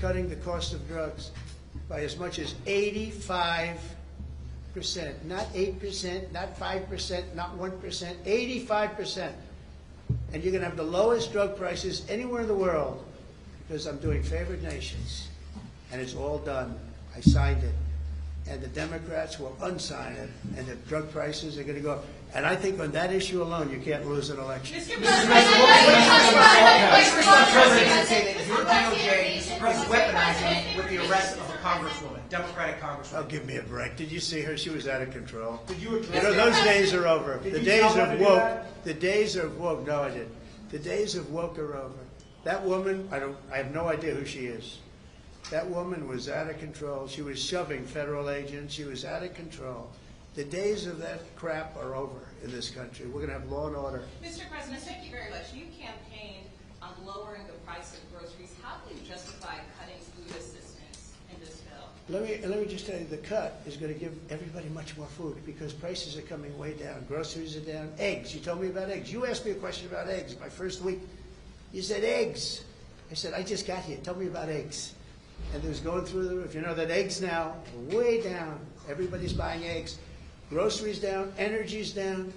cutting the cost of drugs by as much as 85%, not 8%, not 5%, not 1%, 85%. And you're going to have the lowest drug prices anywhere in the world because I'm doing favored nations. And it's all done. I signed it. And the Democrats will unsign it, and the drug prices are going to go up. And I think on that issue alone, you can't lose an election. Mr. President say that your DOJ is weaponizing it with the arrest of a congresswoman, Democratic congresswoman. Oh, give me a break. Did you see her? She was out of control. Did you address You know, those days are over. Did The you days tell her of to do woke. that? The days of woke. No, I didn't. The days of woke are over. That woman, I have no idea who she is. That woman was out of control. She was shoving federal agents. She was out of control. The days of that crap are over in this country. We're going to have law and order. Mr. President, thank you very much. You campaigned on lowering the price of groceries. How do you justify cutting food assistance in this bill? Let me just tell you, the cut is going to give everybody much more food because prices are coming way down. Groceries are down. Eggs. You told me about eggs. You asked me a question about eggs my first week. You said eggs. I said, I just got here. Tell me about eggs. And it was going through the roof. You know that eggs now are way down. Everybody's buying eggs. Groceries down. Energy's down.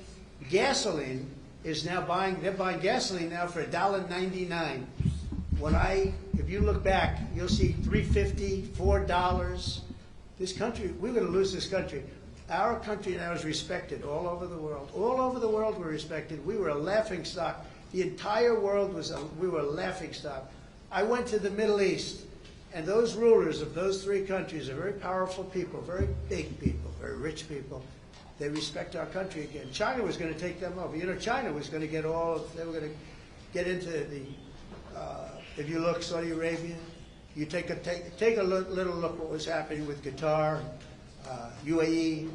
Gasoline is now they're buying gasoline now for $1.99. If you look back, you'll see $3.50, $4. This country, we're going to lose this country. Our country now is respected all over the world. All over the world we're respected. We were a laughingstock. The entire world we were a laughingstock. I went to the Middle East, and those rulers of those three countries are very powerful people, very big people, very rich people. They respect our country again. China was going to take them over. You know, China was going to they were going to get into the, if you look, Saudi Arabia, you take a little look what was happening with Qatar, UAE,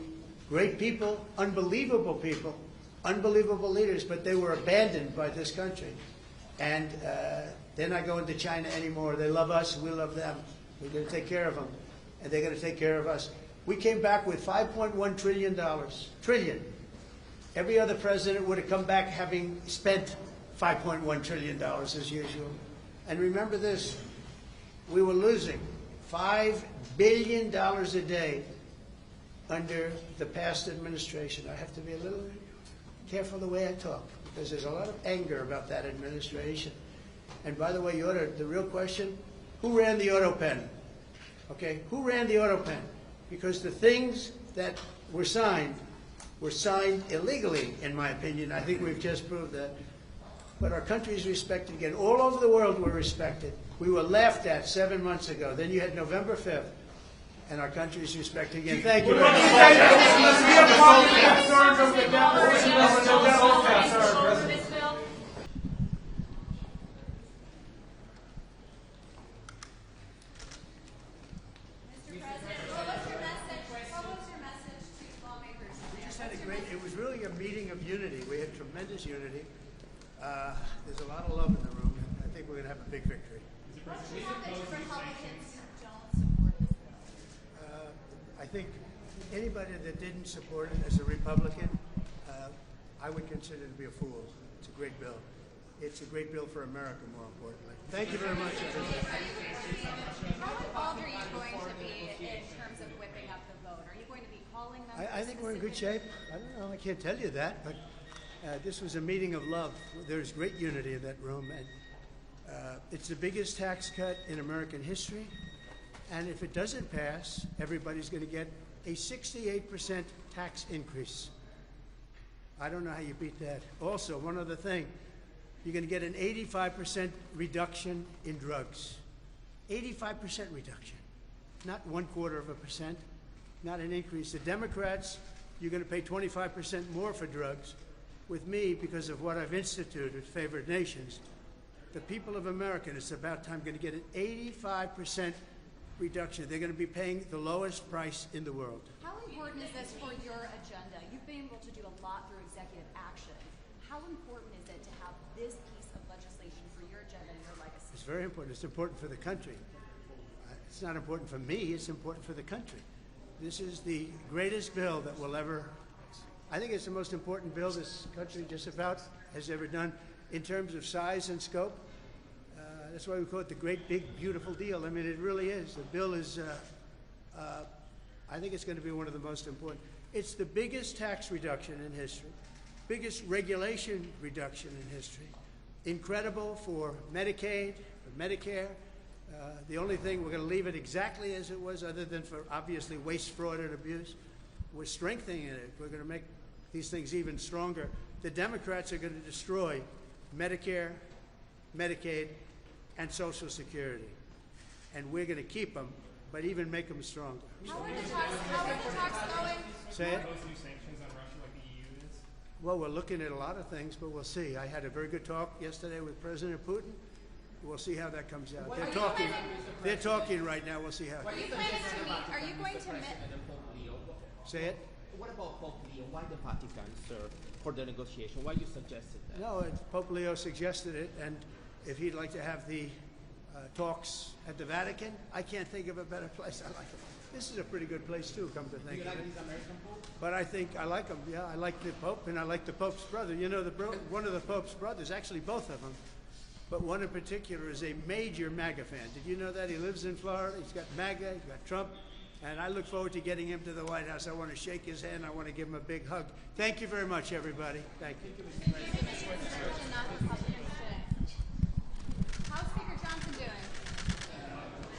great people, unbelievable leaders, but they were abandoned by this country. And they're not going to China anymore. They love us, we love them. We're going to take care of them, and they're going to take care of us. We came back with $5.1 trillion. Trillion. Every other president would have come back having spent $5.1 trillion as usual. And remember this, we were losing $5 billion a day under the past administration. I have to be a little careful the way I talk because there's a lot of anger about that administration. And by the way, the real question, who ran the auto pen? Okay, who ran the auto pen? Because the things that were signed illegally, in my opinion. I think we've just proved that. But our country is respected again. All over the world we're respected. We were laughed at 7 months ago. Then you had November 5th, and our country is respected again. Thank you very much. It was really a meeting of unity. We had tremendous unity. There's a lot of love in the room, and I think we're going to have a big victory. I think anybody that didn't support it as a Republican, I would consider to be a fool. It's a great bill. It's a great bill for America, more importantly. Thank you very much, everybody. How involved are you going to be in terms of whipping up the vote? Are you going to be calling them? I think we're in good shape. I don't know. I can't tell you that, but this was a meeting of love. There's great unity in that room, and it's the biggest tax cut in American history. And if it doesn't pass, everybody's going to get a 68% tax increase. I don't know how you beat that. Also, one other thing, you're going to get an 85% reduction in drugs. 85% reduction, not 1/4%. Not an increase. The Democrats, you're going to pay 25% more for drugs. With me, because of what I've instituted, favored nations, the people of America, it's about time, going to get an 85% reduction. They're going to be paying the lowest price in the world. How important is this for your agenda? You've been able to do a lot through executive action. How important is it to have this piece of legislation for your agenda and your legacy? It's very important. It's important for the country. It's not important for me. It's important for the country. This is the greatest bill that will ever, I think it's the most important bill this country just about has ever done in terms of size and scope. That's why we call it the great, big, beautiful deal. I mean, it really is. The bill is, I think it's going to be one of the most important. It's the biggest tax reduction in history, biggest regulation reduction in history. Incredible for Medicaid, for Medicare. The only thing, we're going to leave it exactly as it was, other than for obviously waste, fraud, and abuse. We're strengthening it. We're going to make these things even stronger. The Democrats are going to destroy Medicare, Medicaid, and Social Security. And we're going to keep them, but even make them stronger. How are the talks going? Say it? Those new sanctions on Russia like the EU is? Well, we're looking at a lot of things, but we'll see. I had a very good talk yesterday with President Putin. We'll see how that comes out. They're talking right now. We'll see how. Are you planning to meet? Are you going to meet? Say it? What about Pope Leo? Why the Vatican, sir, for the negotiation? Why you suggested that? No, Pope Leo suggested it, and if he'd like to have the talks at the Vatican, I can't think of a better place. I like it. This is a pretty good place too, come to Do think you of like it. this American Pope? But I think I like him. Yeah, I like the Pope, and I like the Pope's brother. You know, one of the Pope's brothers, actually both of them, but one in particular is a major MAGA fan. Did you know that? He lives in Florida. He's got MAGA. He's got Trump. And I look forward to getting him to the White House. I want to shake his hand. I want to give him a big hug. Thank you very much, everybody. Thank you. How's Speaker Johnson doing?